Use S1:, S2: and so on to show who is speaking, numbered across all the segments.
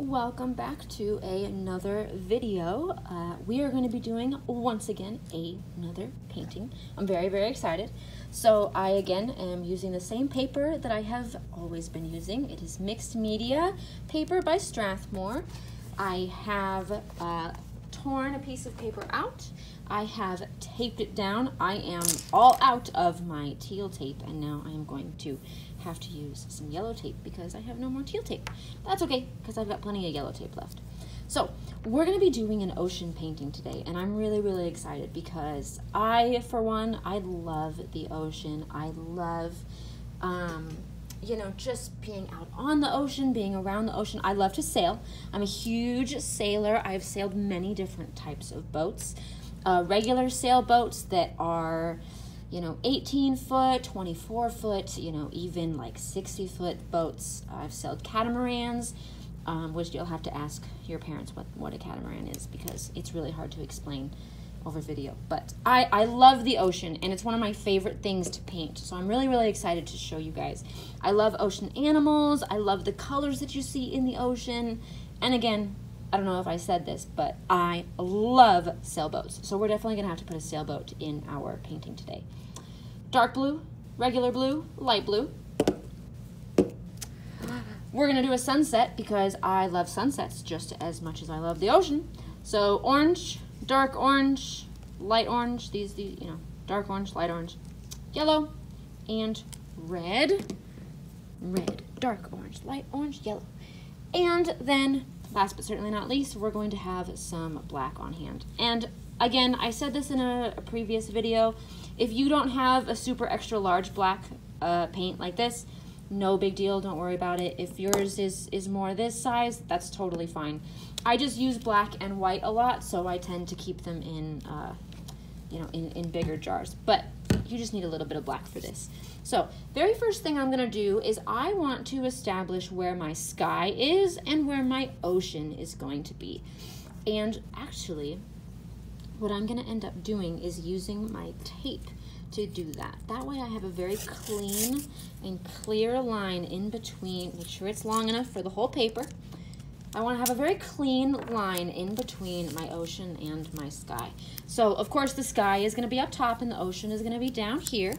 S1: welcome back to another video. We are going to be doing once again another painting. I'm very excited. So I again am using the same paper that I have always been using. It is mixed media paper by Strathmore. I have torn a piece of paper out. I have taped it down. I am all out of my teal tape, and now I am going to have to use some yellow tape because I have no more teal tape. That's okay, because I've got plenty of yellow tape left. So we're going to be doing an ocean painting today, and I'm really excited because for one, I love the ocean. I love, you know, just being out on the ocean, being around the ocean. I love to sail. I'm a huge sailor. I've sailed many different types of boats. Regular sailboats that are, you know, 18 foot, 24 foot, you know, even like 60 foot boats. I've sailed catamarans, which you'll have to ask your parents what a catamaran is because it's really hard to explain over video. But I love the ocean, and it's one of my favorite things to paint. So I'm really excited to show you guys. I love ocean animals. I love the colors that you see in the ocean. And again, I don't know if I said this, but I love sailboats. So we're definitely gonna have to put a sailboat in our painting today. Dark blue, regular blue, light blue. We're gonna do a sunset because I love sunsets just as much as I love the ocean. So orange, dark orange, light orange, these, you know, dark orange, light orange, yellow, and red, dark orange, light orange, yellow. And then last but certainly not least, we're going to have some black on hand. And again, I said this in a previous video, if you don't have a super extra large black paint like this, no big deal, don't worry about it. If yours is more this size, that's totally fine. I just use black and white a lot, so I tend to keep them in, you know, in bigger jars. But you just need a little bit of black for this. So, very first thing I'm gonna do is I want to establish where my sky is and where my ocean is going to be. And actually, what I'm gonna end up doing is using my tape to do that. That way I have a very clean and clear line in between. Make sure it's long enough for the whole paper. I want to have a very clean line in between my ocean and my sky. So, of course, the sky is going to be up top and the ocean is going to be down here.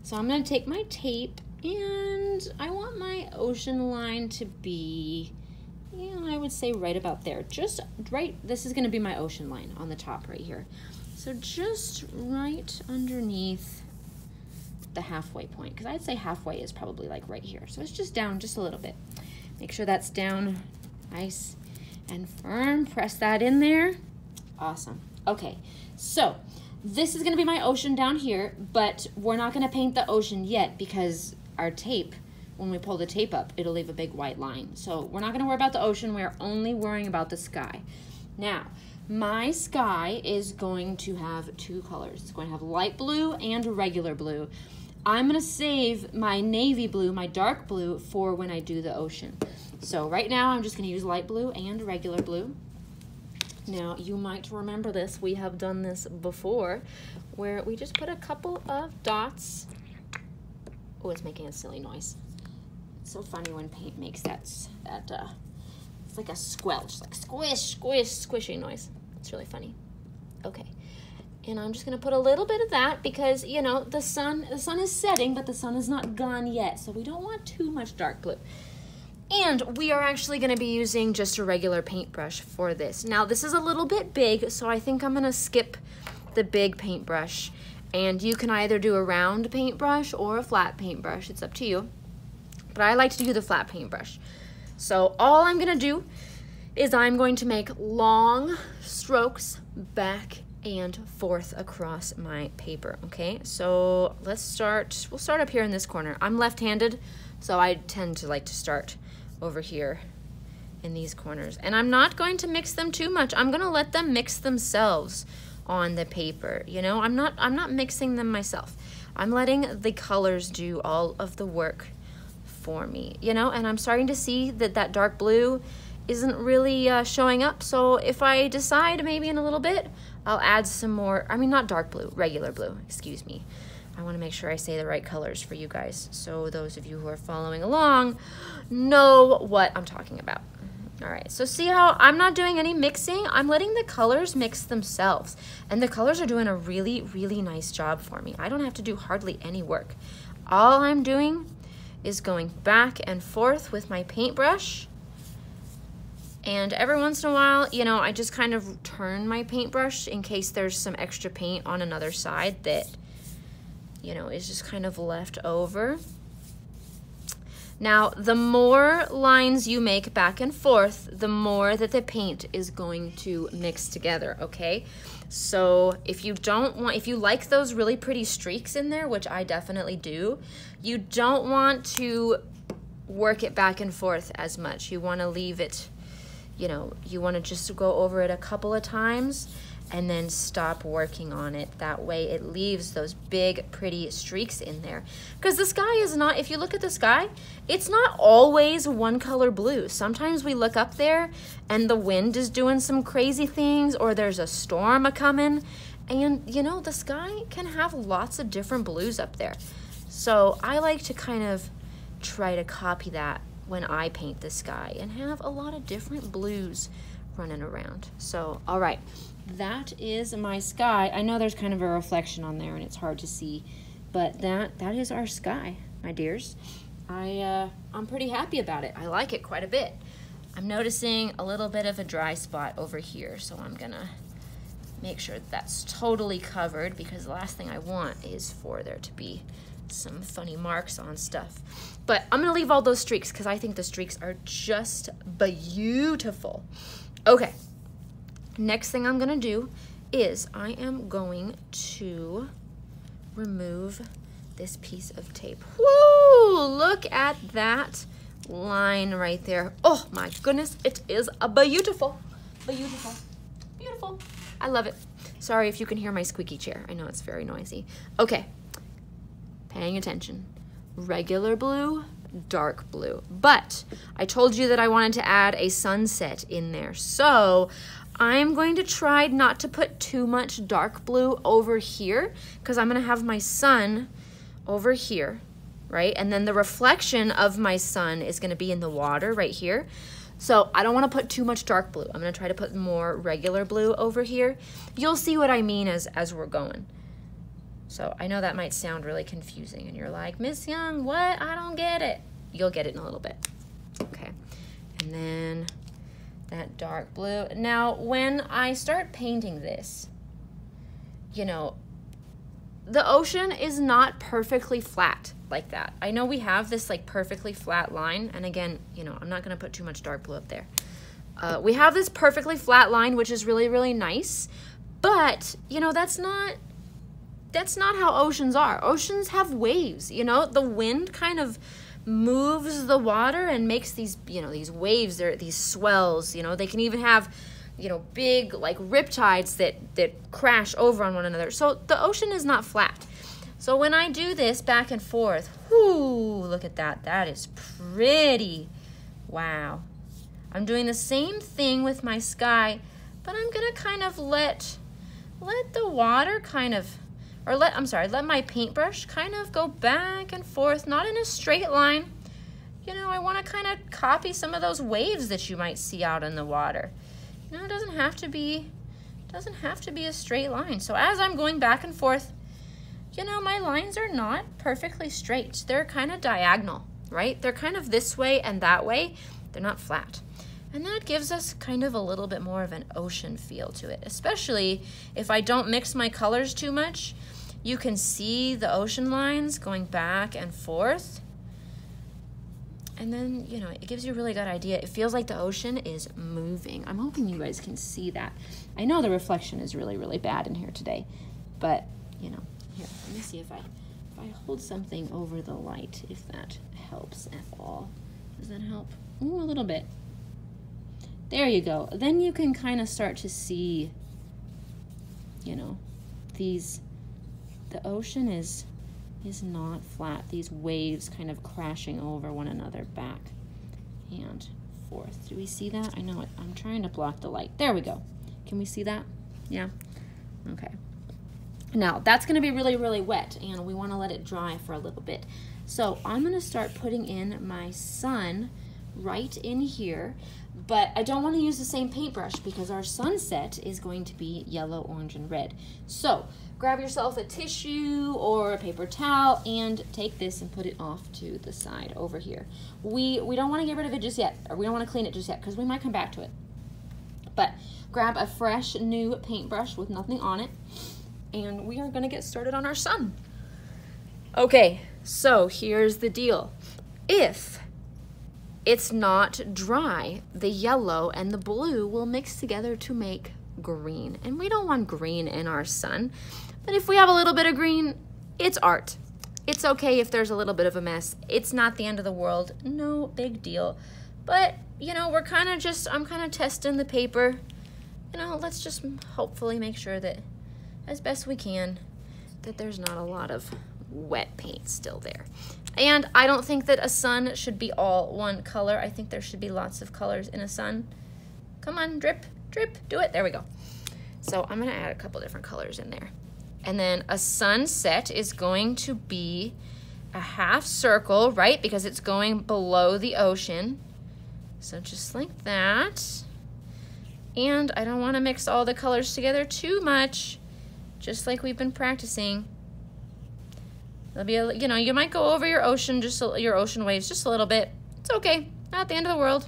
S1: So I'm going to take my tape and I want my ocean line to be, yeah, I would say right about there. Just right, this is going to be my ocean line on the top right here. So just right underneath the halfway point, because I'd say halfway is probably like right here. So it's just down just a little bit. Make sure that's down nice and firm. Press that in there. Awesome. Okay, so this is going to be my ocean down here, but we're not going to paint the ocean yet because our tape, when we pull the tape up, it'll leave a big white line. So we're not going to worry about the ocean. We're only worrying about the sky. Now, my sky is going to have two colors. It's going to have light blue and regular blue. I'm going to save my navy blue, my dark blue, for when I do the ocean. So right now I'm just going to use light blue and regular blue. Now you might remember this. We have done this before where we just put a couple of dots. Oh, it's making a silly noise. It's so funny when paint makes it's like a squelch, like squish, squishy noise. It's really funny. Okay. And I'm just going to put a little bit of that because, you know, the sun is setting, but the sun is not gone yet. So we don't want too much dark blue. And we are actually going to be using just a regular paintbrush for this. Now, this is a little bit big, so I think I'm going to skip the big paintbrush. And you can either do a round paintbrush or a flat paintbrush. It's up to you. But I like to do the flat paintbrush. So all I'm going to do is I'm going to make long strokes back and forth across my paper, okay? So we'll start up here in this corner. I'm left-handed, so I tend to like to start over here in these corners. And I'm not going to mix them too much. I'm gonna let them mix themselves on the paper, you know? I'm not mixing them myself. I'm letting the colors do all of the work for me, you know? And I'm starting to see that dark blue isn't really showing up. So if I decide maybe in a little bit, I'll add some more, I mean, not dark blue, regular blue, excuse me. I want to make sure I say the right colors for you guys so those of you who are following along know what I'm talking about. All right, so see how I'm not doing any mixing? I'm letting the colors mix themselves. And the colors are doing a really, really nice job for me. I don't have to do hardly any work. All I'm doing is going back and forth with my paintbrush. And every once in a while, you know, I just kind of turn my paintbrush in case there's some extra paint on another side that, you know, is just kind of left over. Now, the more lines you make back and forth, the more that the paint is going to mix together, okay? So if you like those really pretty streaks in there, which I definitely do, you don't want to work it back and forth as much. You wanna leave it, you know, you wanna just go over it a couple of times and then stop working on it. That way it leaves those big, pretty streaks in there. Because the sky is not, if you look at the sky, it's not always one color blue. Sometimes we look up there and the wind is doing some crazy things, or there's a storm a-coming, and you know, the sky can have lots of different blues up there. So I like to kind of try to copy that when I paint the sky and have a lot of different blues running around. So, all right. That is my sky. I know there's kind of a reflection on there and it's hard to see, but that is our sky, my dears. I'm pretty happy about it. I like it quite a bit. I'm noticing a little bit of a dry spot over here, so I'm gonna make sure that's totally covered, because the last thing I want is for there to be some funny marks on stuff. But I'm gonna leave all those streaks because I think the streaks are just beautiful. Okay. Next thing I'm gonna do is I am going to remove this piece of tape. Woo! Look at that line right there. Oh my goodness, it is a beautiful, beautiful, beautiful. I love it. Sorry if you can hear my squeaky chair. I know it's very noisy. Okay, paying attention. Regular blue, dark blue. But I told you that I wanted to add a sunset in there. So I'm going to try not to put too much dark blue over here, because I'm going to have my sun over here, right? And then the reflection of my sun is going to be in the water right here. So I don't want to put too much dark blue. I'm going to try to put more regular blue over here. You'll see what I mean as we're going. So I know that might sound really confusing and you're like, Miss Young, what? I don't get it. You'll get it in a little bit. Okay. And then that dark blue. Now, when I start painting this, you know, the ocean is not perfectly flat like that. I know we have this like perfectly flat line, and again, you know, I'm not gonna put too much dark blue up there. We have this perfectly flat line, which is really, really nice, but you know, that's not how oceans are. Oceans have waves, you know, the wind kind of moves the water and makes these, you know, these waves, these swells, you know, they can even have, you know, big like riptides that crash over on one another. So the ocean is not flat. So when I do this back and forth, whoo, look at that. That is pretty. Wow. I'm doing the same thing with my sky, but I'm gonna kind of let the water kind of, or let my paintbrush kind of go back and forth, not in a straight line. You know, I want to kind of copy some of those waves that you might see out in the water. You know, it doesn't have to be a straight line. So as I'm going back and forth, you know, my lines are not perfectly straight. They're kind of diagonal, right? They're kind of this way and that way. They're not flat. And that gives us kind of a little bit more of an ocean feel to it, especially if I don't mix my colors too much. You can see the ocean lines going back and forth. And then, you know, it gives you a really good idea. It feels like the ocean is moving. I'm hoping you guys can see that. I know the reflection is really, really bad in here today, but, you know, here, let me see if I hold something over the light, if that helps at all. Does that help? Ooh, a little bit. There you go. Then you can kind of start to see, you know, the ocean is not flat. These waves kind of crashing over one another back and forth. Do we see that? I know it. I'm trying to block the light. There we go. Can we see that? Yeah? Okay. Now, that's going to be really, really wet, and we want to let it dry for a little bit. So I'm going to start putting in my sun right in here, but I don't want to use the same paintbrush because our sunset is going to be yellow, orange, and red. So grab yourself a tissue or a paper towel and take this and put it off to the side over here. We don't want to get rid of it just yet, or we don't want to clean it just yet because we might come back to it. But grab a fresh new paintbrush with nothing on it, and we are going to get started on our sun. Okay, so here's the deal. If it's not dry, the yellow and the blue will mix together to make green. And we don't want green in our sun. But if we have a little bit of green, it's art. It's okay if there's a little bit of a mess. It's not the end of the world. No big deal. But, you know, I'm kind of testing the paper. You know, let's just hopefully make sure that, as best we can, that there's not a lot of wet paint still there. And I don't think that a sun should be all one color. I think there should be lots of colors in a sun. Come on, drip, drip, do it. There we go. So I'm gonna add a couple different colors in there. And then a sunset is going to be a half circle, right? Because it's going below the ocean. So just like that. And I don't wanna mix all the colors together too much, just like we've been practicing. There'll be a, you know, you might go over your ocean, your ocean waves just a little bit. It's okay, not the end of the world.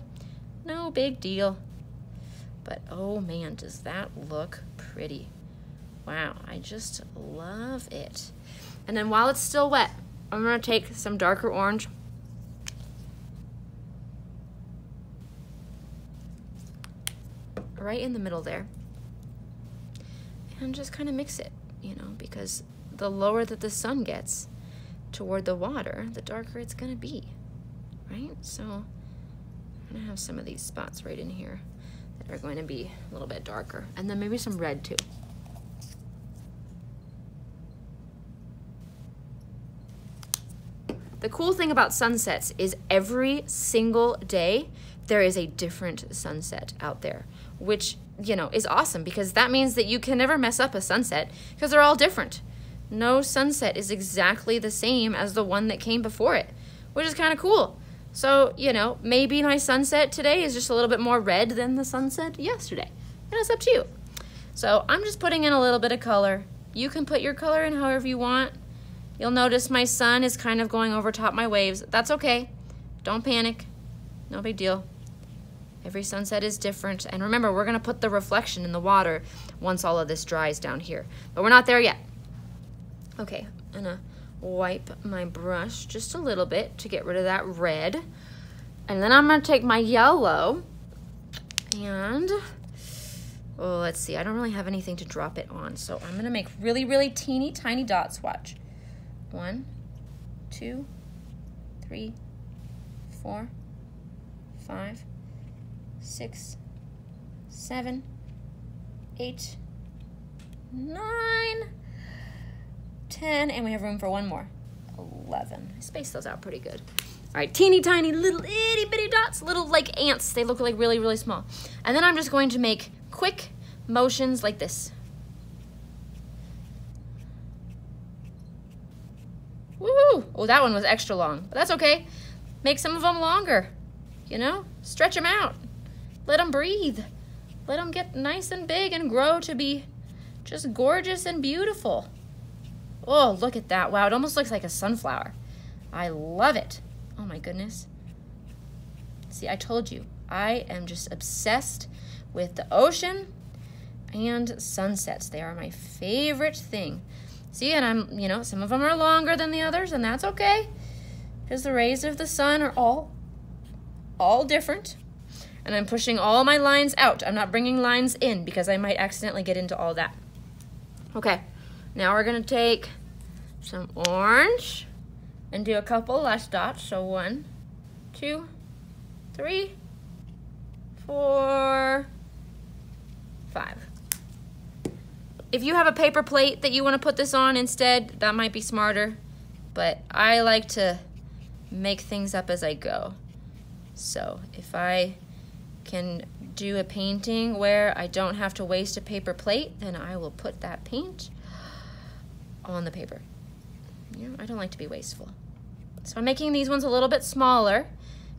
S1: No big deal. But oh man, does that look pretty. Wow, I just love it. And then while it's still wet, I'm gonna take some darker orange. Right in the middle there. And just kind of mix it, you know, because the lower that the sun gets toward the water, the darker it's gonna be, right? So I'm gonna have some of these spots right in here that are going to be a little bit darker, and then maybe some red too. The cool thing about sunsets is every single day there is a different sunset out there, which, you know, is awesome because that means that you can never mess up a sunset because they're all different. No sunset is exactly the same as the one that came before it, which is kind of cool. So, you know, maybe my sunset today is just a little bit more red than the sunset yesterday. And it's up to you. So I'm just putting in a little bit of color. You can put your color in however you want. You'll notice my sun is kind of going over top my waves. That's okay. Don't panic. No big deal. Every sunset is different. And remember, we're going to put the reflection in the water once all of this dries down here. But we're not there yet. Okay, I'm gonna wipe my brush just a little bit to get rid of that red. And then I'm gonna take my yellow and, oh, let's see, I don't really have anything to drop it on. So I'm gonna make really, really teeny tiny dots, watch. 1, 2, 3, 4, 5, 6, 7, 8, 9, 10, and we have room for one more. 11. I spaced those out pretty good. All right, teeny tiny little itty bitty dots, little like ants. They look like really, really small. And then I'm just going to make quick motions like this. Woo! Oh, that one was extra long, but that's okay. Make some of them longer, you know? Stretch them out. Let them breathe. Let them get nice and big and grow to be just gorgeous and beautiful. Oh, look at that. Wow, it almost looks like a sunflower. I love it. Oh my goodness. See, I told you, I am just obsessed with the ocean and sunsets. They are my favorite thing. See, and I'm, you know, some of them are longer than the others, and that's okay, because the rays of the sun are all different. And I'm pushing all my lines out. I'm not bringing lines in because I might accidentally get into all that. Okay. Now we're gonna take some orange and do a couple less dots. So 1, 2, 3, 4, 5. If you have a paper plate that you want to put this on instead, that might be smarter. But I like to make things up as I go. So if I can do a painting where I don't have to waste a paper plate, then I will put that paint on the paper. You know, I don't like to be wasteful. So I'm making these ones a little bit smaller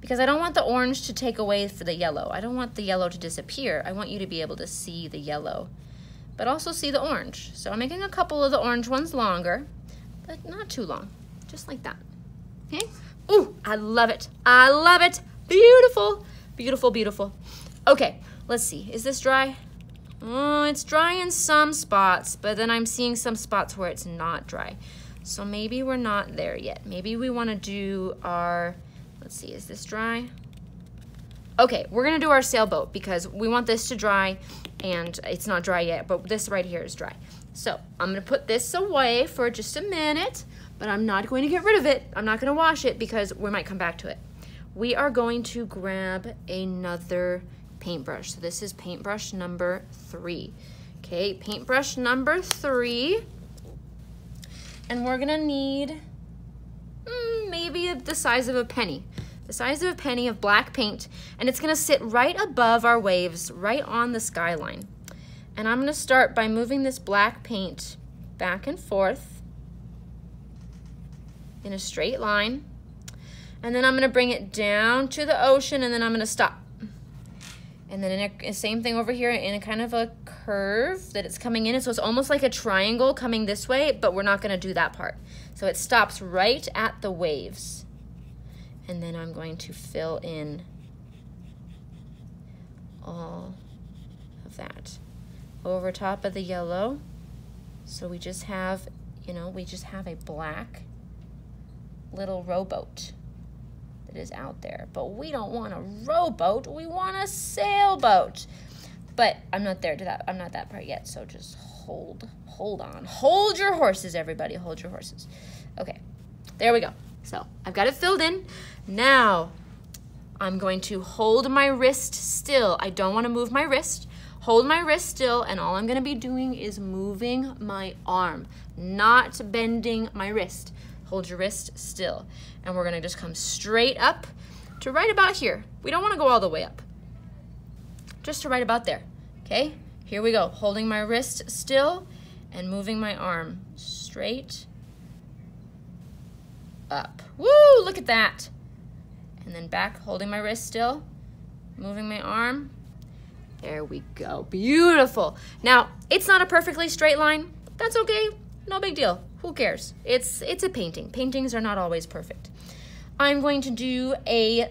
S1: because I don't want the orange to take away for the yellow. I don't want the yellow to disappear. I want you to be able to see the yellow, but also see the orange. So I'm making a couple of the orange ones longer, but not too long, just like that, okay? Ooh, I love it. I love it. Beautiful, beautiful, beautiful. Okay, let's see, is this dry? Oh, it's dry in some spots, but then I'm seeing some spots where it's not dry. So maybe we're not there yet. Maybe we want to do our, let's see, is this dry? Okay, we're gonna do our sailboat because we want this to dry and it's not dry yet, but this right here is dry. So I'm gonna put this away for just a minute, but I'm not going to get rid of it. I'm not gonna wash it because we might come back to it. We are going to grab another paintbrush. So this is paintbrush number 3. Okay, paintbrush number 3. And we're gonna need maybe the size of a penny. The size of a penny of black paint, and it's gonna sit right above our waves, right on the skyline. And I'm gonna start by moving this black paint back and forth in a straight line. And then I'm gonna bring it down to the ocean, and then I'm gonna stop. And then same thing over here in a kind of a curve that it's coming in. So it's almost like a triangle coming this way, but we're not gonna do that part. So it stops right at the waves. And then I'm going to fill in all of that over top of the yellow. So we just have, we just have a black little rowboat that is out there. But we don't want a rowboat, we want a sailboat. But I'm not there to that, I'm not that part yet, so just hold on. Hold your horses, everybody, hold your horses. Okay, there we go. So I've got it filled in. Now I'm going to hold my wrist still. I don't want to move my wrist. Hold my wrist still, and all I'm going to be doing is moving my arm, not bending my wrist. Hold your wrist still. And we're going to just come straight up to right about here. We don't want to go all the way up. Just to right about there. Okay? Here we go. Holding my wrist still and moving my arm straight up. Woo! Look at that. And then back, holding my wrist still, moving my arm. There we go. Beautiful. Now, it's not a perfectly straight line. That's okay. No big deal. Who cares? It's a painting. Paintings are not always perfect. I'm going to do a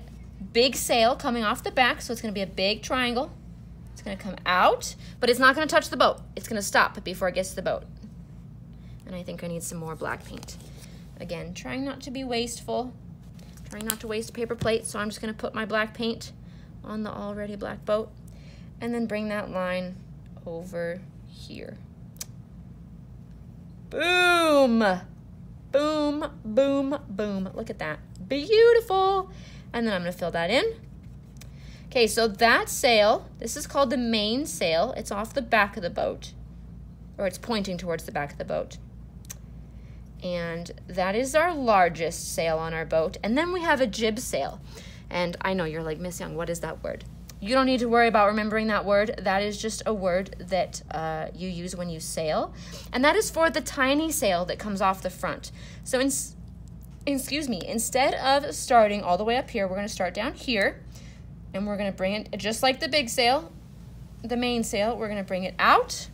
S1: big sail coming off the back, so it's going to be a big triangle. It's going to come out, but it's not going to touch the boat. It's going to stop before it gets to the boat. And I think I need some more black paint. Again, trying not to be wasteful, trying not to waste paper plates, so I'm just gonna put my black paint on the already black boat and then bring that line over here. Boom! Boom, boom, boom. Look at that. Beautiful! And then I'm gonna fill that in. Okay, so that sail, this is called the main sail. It's off the back of the boat, or it's pointing towards the back of the boat. And that is our largest sail on our boat. And then we have a jib sail. And I know you're like, Miss Young, what is that word? You don't need to worry about remembering that word. That is just a word that you use when you sail. And that is for the tiny sail that comes off the front. So instead of starting all the way up here, we're gonna start down here. And we're gonna bring it, just like the big sail, the main sail, we're gonna bring it out.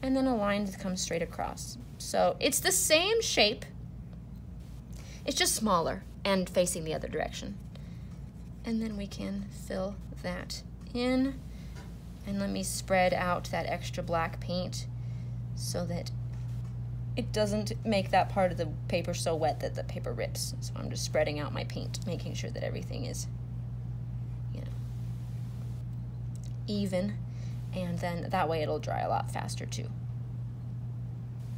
S1: And then a line that comes straight across. So it's the same shape, it's just smaller and facing the other direction. And then we can fill that in. And let me spread out that extra black paint so that it doesn't make that part of the paper so wet that the paper rips. So I'm just spreading out my paint, making sure that everything is, even. And then that way it'll dry a lot faster too.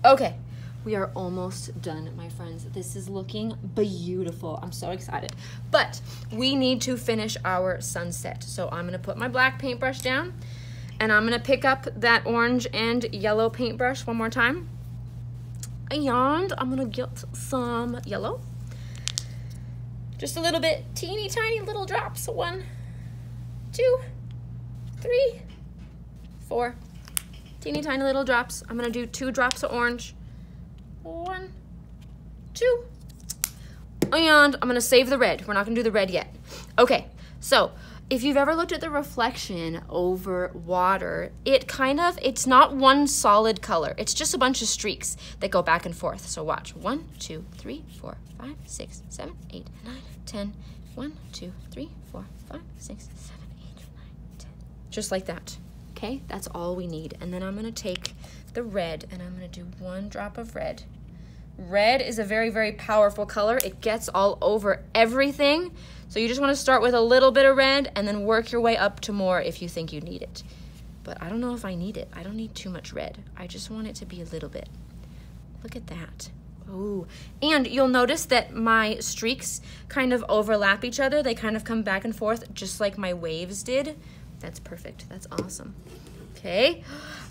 S1: Okay, we are almost done, my friends. This is looking beautiful. I'm so excited. But we need to finish our sunset. So I'm gonna put my black paintbrush down and I'm gonna pick up that orange and yellow paintbrush one more time. And I'm gonna get some yellow. Just a little bit, teeny tiny little drops. 1, 2, 3, 4. Teeny tiny little drops. I'm gonna do 2 drops of orange. 1, 2. And I'm gonna save the red. We're not gonna do the red yet. Okay, so if you've ever looked at the reflection over water, it's not one solid color. It's just a bunch of streaks that go back and forth. So watch, 1, 2, 3, 4, 5, 6, 7, 8, 9, 10. 1, 2, 3, 4, 5, 6, 7, 8, 9, 10. Just like that, okay? That's all we need. And then I'm gonna take the red and I'm gonna do 1 drop of red. Red is a very, very powerful color. It gets all over everything. So you just wanna start with a little bit of red and then work your way up to more if you think you need it. But I don't know if I need it. I don't need too much red. I just want it to be a little bit. Look at that. Ooh. And you'll notice that my streaks kind of overlap each other. They kind of come back and forth just like my waves did. That's perfect. That's awesome. Okay,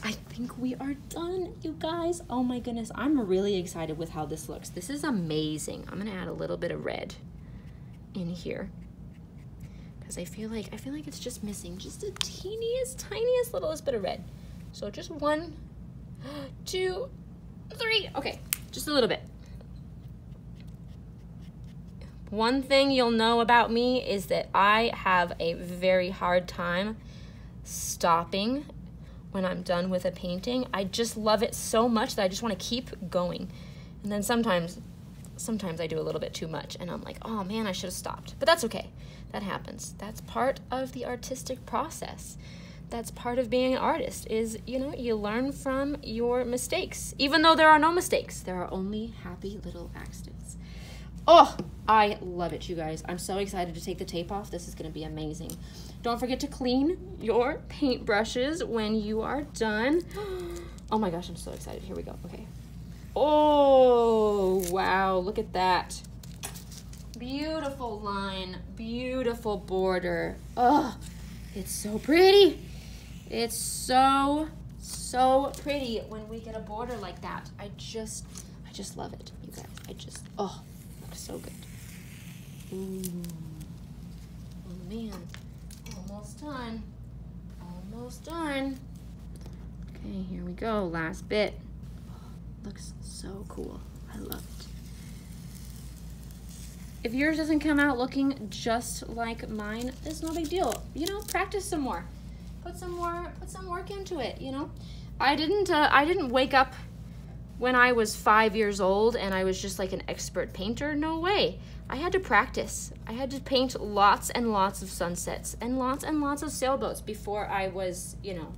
S1: I think we are done, you guys. Oh my goodness, I'm really excited with how this looks. This is amazing. I'm gonna add a little bit of red in here because I feel like it's just missing just a tiniest littlest bit of red. So just 1, 2, 3. Okay, just a little bit. One thing you'll know about me is that I have a very hard time stopping when I'm done with a painting. I just love it so much that I just want to keep going. And then sometimes I do a little bit too much and I'm like, oh man, I should have stopped. But that's okay. That happens. That's part of the artistic process. That's part of being an artist is, you know, you learn from your mistakes. Even though there are no mistakes, there are only happy little accidents. Oh, I love it, you guys. I'm so excited to take the tape off. This is gonna be amazing. Don't forget to clean your paintbrushes when you are done. Oh my gosh, I'm so excited. Here we go, okay. Oh, wow, look at that. Beautiful line, beautiful border. Oh, it's so pretty. It's so pretty when we get a border like that. I just love it, you guys. Oh, looks so good. Ooh. Oh man, almost done. Almost done. Okay, here we go, last bit. Oh, looks so cool. I love it. If yours doesn't come out looking just like mine, it's no big deal. You know, practice some more. Put some work into it, you know? I didn't wake up when I was 5 years old and I was just like an expert painter. No way. I had to practice. I had to paint lots and lots of sunsets and lots of sailboats before I was, you know,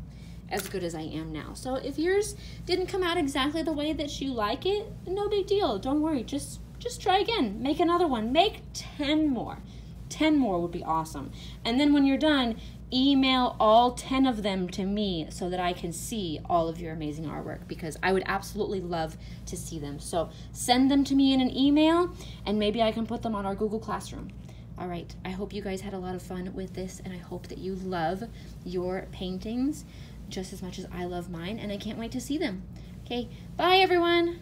S1: as good as I am now. So if yours didn't come out exactly the way that you like it, no big deal. Don't worry. Just try again. Make another one. Make 10 more. 10 more would be awesome. And then when you're done, email all 10 of them to me so that I can see all of your amazing artwork, because I would absolutely love to see them. So send them to me in an email and maybe I can put them on our Google Classroom. All right, I hope you guys had a lot of fun with this and I hope that you love your paintings just as much as I love mine, and I can't wait to see them. Okay, bye everyone.